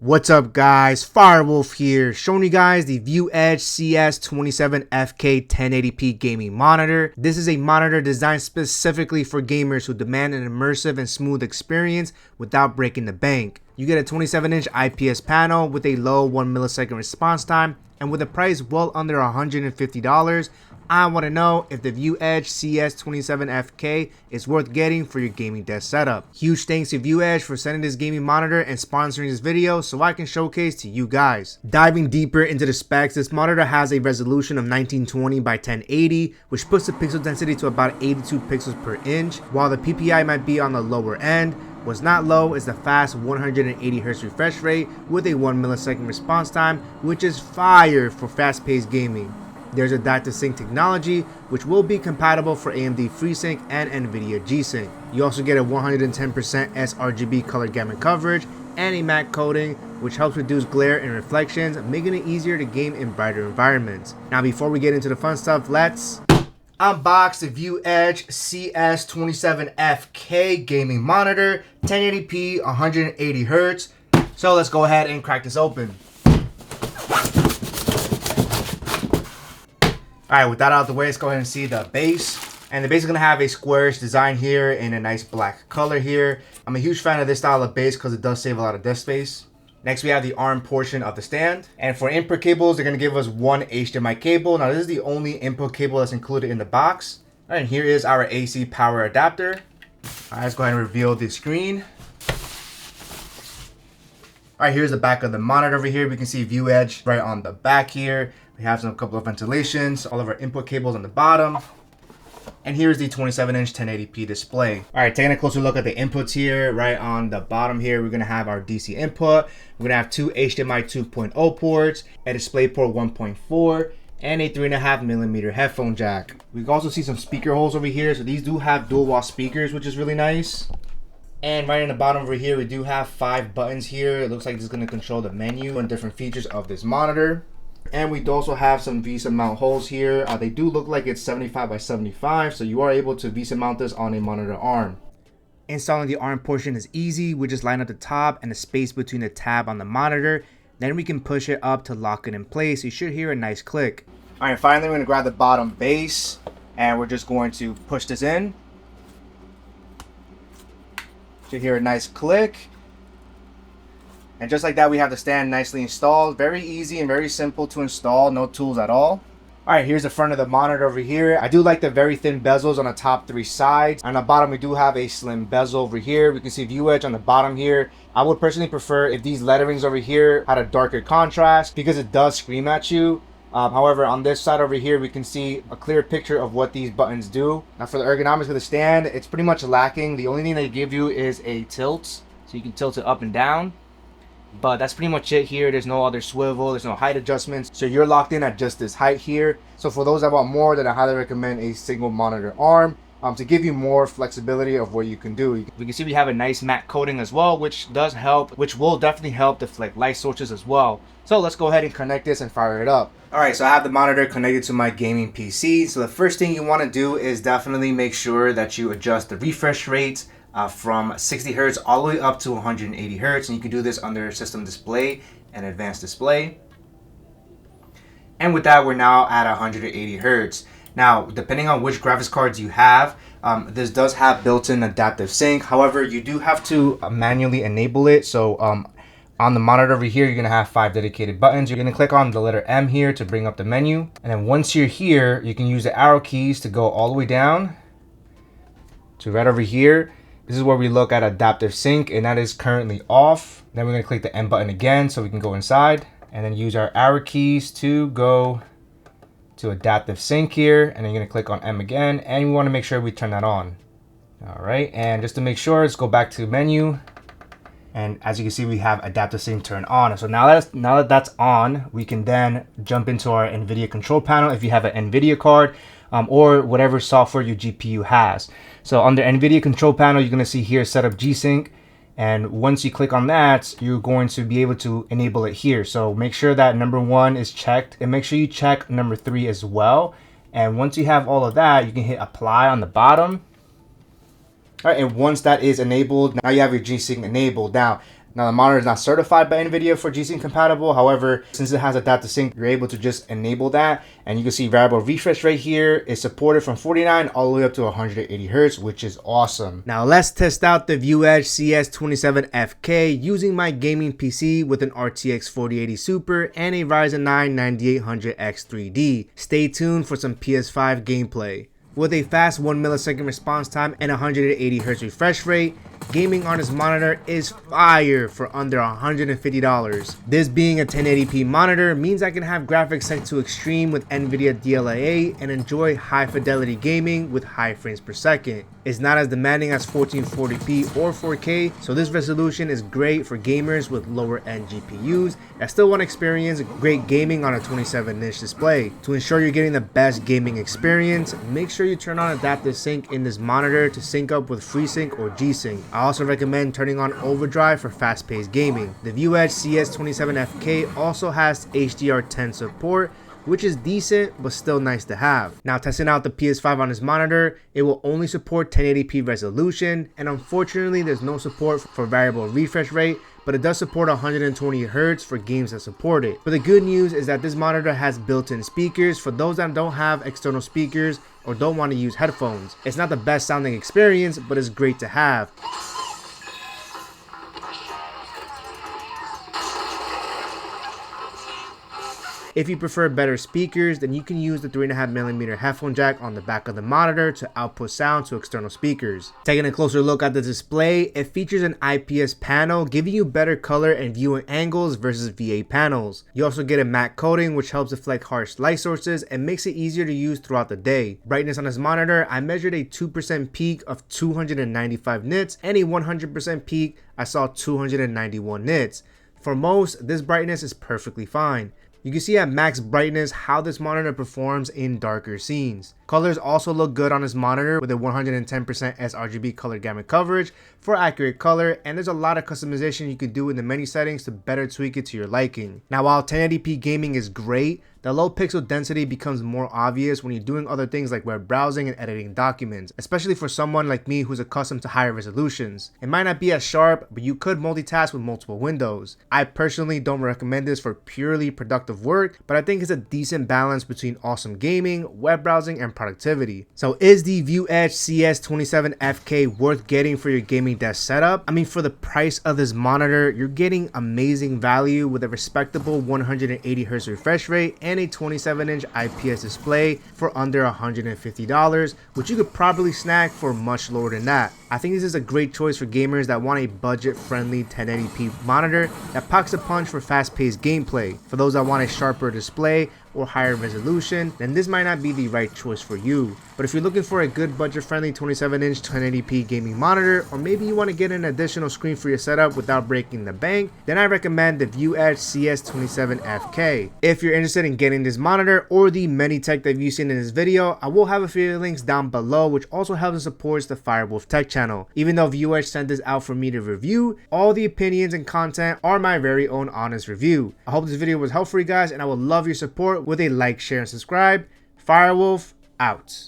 What's up guys, Firewolf here, showing you guys the ViewEdge CS27FK 1080p gaming monitor. This is a monitor designed specifically for gamers who demand an immersive and smooth experience without breaking the bank. You get a 27-inch IPS panel with a low 1 millisecond response time, and with a price well under $150, I want to know if the ViewEdge CS27FK is worth getting for your gaming desk setup. Huge thanks to ViewEdge for sending this gaming monitor and sponsoring this video so I can showcase to you guys. Diving deeper into the specs, this monitor has a resolution of 1920 by 1080, which puts the pixel density to about 82 pixels per inch. While the PPI might be on the lower end, what's not low is the fast 180Hz refresh rate with a 1 millisecond response time, which is fire for fast-paced gaming. There's adaptive sync technology, which will be compatible for AMD FreeSync and NVIDIA G-Sync. You also get a 110% sRGB color gamut coverage and a matte coating, which helps reduce glare and reflections, making it easier to game in brighter environments. Now, before we get into the fun stuff, let's unbox the ViewEdge CS27FK gaming monitor, 1080p, 180Hz. So let's go ahead and crack this open. Alright, with that out of the way, let's go ahead and see the base. And the base is going to have a squarish design here in a nice black color here. I'm a huge fan of this style of base because it does save a lot of desk space. Next, we have the arm portion of the stand. And for input cables, they're going to give us one HDMI cable. Now, this is the only input cable that's included in the box. Alright, and here is our AC power adapter. Alright, let's go ahead and reveal the screen. Alright, here's the back of the monitor over here. We can see ViewEdge right on the back here. We have a couple of ventilations, all of our input cables on the bottom. And here's the 27-inch 1080p display. All right, taking a closer look at the inputs here, right on the bottom here, we're gonna have our DC input. We're gonna have two HDMI 2.0 ports, a DisplayPort 1.4, and a 3.5mm headphone jack. We can also see some speaker holes over here. So these do have dual wall speakers, which is really nice. And right in the bottom over here, we do have 5 buttons here. It looks like this is gonna control the menu and different features of this monitor. And we also have some VESA mount holes here. They do look like it's 75 by 75, so you are able to VESA mount this on a monitor arm. Installing the arm portion is easy. We just line up the top and the space between the tab on the monitor. Then we can push it up to lock it in place. You should hear a nice click. All right, finally, we're gonna grab the bottom base and we're just going to push this in. Should hear a nice click. And just like that, we have the stand nicely installed. Very easy and very simple to install, no tools at all. All right, here's the front of the monitor over here. I do like the very thin bezels on the top 3 sides. On the bottom, we do have a slim bezel over here. We can see ViewEdge on the bottom here. I would personally prefer if these letterings over here had a darker contrast because it does scream at you. However, on this side over here, we can see a clear picture of what these buttons do. Now for the ergonomics of the stand, it's pretty much lacking. The only thing they give you is a tilt, so you can tilt it up and down. But that's pretty much it here. There's no other swivel, there's no height adjustments, so you're locked in at just this height here. So for those that want more, then I highly recommend a single monitor arm to give you more flexibility of what you can do. We can see we have a nice matte coating as well, which does help, which will definitely help deflect light sources as well. So let's go ahead and connect this and fire it up. All right, so I have the monitor connected to my gaming PC. So the first thing you want to do is definitely make sure that you adjust the refresh rate from 60 Hz all the way up to 180 Hz, and you can do this under System Display and Advanced Display. And with that, we're now at 180 Hz. Now, depending on which graphics cards you have, this does have built-in adaptive sync. However, you do have to manually enable it. So on the monitor over here, you're gonna have 5 dedicated buttons. You're gonna click on the letter M here to bring up the menu. And then once you're here, you can use the arrow keys to go all the way down to right over here. This is where we look at adaptive sync, and that is currently off. Then we're gonna click the M button again so we can go inside, and then use our arrow keys to go to adaptive sync here. And then you're gonna click on M again, and we wanna make sure we turn that on. All right, and just to make sure, let's go back to menu. And as you can see, we have adaptive sync turned on. So now that that's on, we can then jump into our NVIDIA control panel if you have an NVIDIA card. Or whatever software your GPU has. So on the NVIDIA control panel, you're going to see here setup G-Sync, and once you click on that, you're going to be able to enable it here. So make sure that number 1 is checked, and make sure you check number 3 as well. And once you have all of that, you can hit apply on the bottom. All right, and once that is enabled, now you have your G-Sync enabled. Now, Now the monitor is not certified by NVIDIA for G-Sync compatible. However, since it has adaptive sync, you're able to just enable that. And you can see variable refresh rate here is supported from 49 all the way up to 180 Hertz, which is awesome. Now let's test out the ViewEdge CS27FK using my gaming PC with an RTX 4080 Super and a Ryzen 9 9800X3D. Stay tuned for some PS5 gameplay. With a fast 1 millisecond response time and 180 Hz refresh rate, gaming on this monitor is fire for under $150. This being a 1080p monitor means I can have graphics set to extreme with NVIDIA DLSS and enjoy high fidelity gaming with high frames per second. It's not as demanding as 1440p or 4K, so this resolution is great for gamers with lower end GPUs that still want to experience great gaming on a 27-inch display. To ensure you're getting the best gaming experience, make sure you turn on adaptive sync in this monitor to sync up with FreeSync or G-Sync. I also recommend turning on overdrive for fast-paced gaming. The ViewEdge CS27FK also has HDR10 support, which is decent but still nice to have. Now testing out the PS5 on this monitor, it will only support 1080p resolution, and unfortunately there's no support for variable refresh rate, but it does support 120 Hz for games that support it. But the good news is that this monitor has built-in speakers for those that don't have external speakers or don't want to use headphones. It's not the best sounding experience, but it's great to have. If you prefer better speakers, then you can use the 3.5mm headphone jack on the back of the monitor to output sound to external speakers. Taking a closer look at the display, it features an IPS panel giving you better color and viewing angles versus VA panels. You also get a matte coating which helps deflect harsh light sources and makes it easier to use throughout the day. Brightness on this monitor, I measured a 2% peak of 295 nits and a 100% peak I saw 291 nits. For most, this brightness is perfectly fine. You can see at max brightness how this monitor performs in darker scenes. Colors also look good on this monitor with a 110% sRGB color gamut coverage for accurate color, and there's a lot of customization you can do in the menu settings to better tweak it to your liking. Now while 1080p gaming is great, the low pixel density becomes more obvious when you're doing other things like web browsing and editing documents, especially for someone like me who's accustomed to higher resolutions. It might not be as sharp, but you could multitask with multiple windows. I personally don't recommend this for purely productive work, but I think it's a decent balance between awesome gaming, web browsing, and productivity. So is the ViewEdge CS27FK worth getting for your gaming desk setup? I mean, for the price of this monitor, you're getting amazing value with a respectable 180 Hz refresh rate and a 27-inch IPS display for under $150, which you could probably snag for much lower than that. I think this is a great choice for gamers that want a budget-friendly 1080p monitor that packs a punch for fast-paced gameplay. For those that want a sharper display or higher resolution, then this might not be the right choice for you. But if you're looking for a good budget-friendly 27-inch 1080p gaming monitor, or maybe you want to get an additional screen for your setup without breaking the bank, then I recommend the ViewEdge CS27FK. If you're interested in getting this monitor or the many tech that you've seen in this video, I will have a few links down below, which also helps and supports the Firewolf Tech channel. Even though ViewEdge sent this out for me to review, all the opinions and content are my very own honest review. I hope this video was helpful for you guys, and I would love your support with a like, share, and subscribe. Firewolf out.